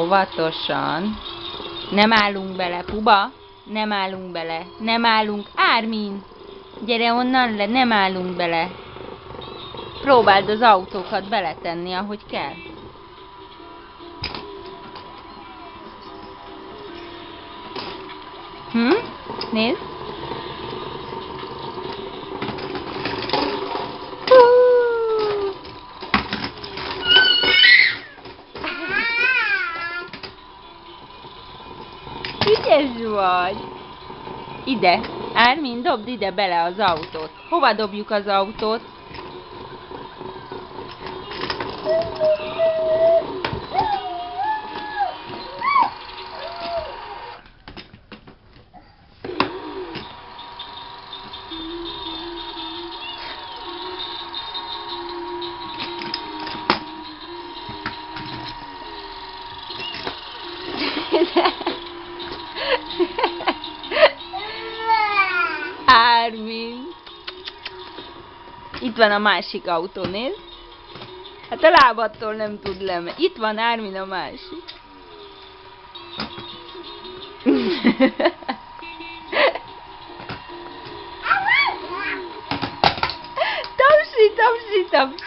Óvatosan. Nem állunk bele, Puba. Nem állunk bele. Nem állunk. Ármin! Gyere onnan le, nem állunk bele. Próbáld az autókat beletenni, ahogy kell. Nézd! Ügyes vagy! Ide! Ármin, dobd ide bele az autót. Hova dobjuk az autót? Ármin! Itt van a másik autó, nézd! Hát a lábadtól nem tud lemenni. Itt van Ármin a másik. Tapsi, tapsi, tapsi!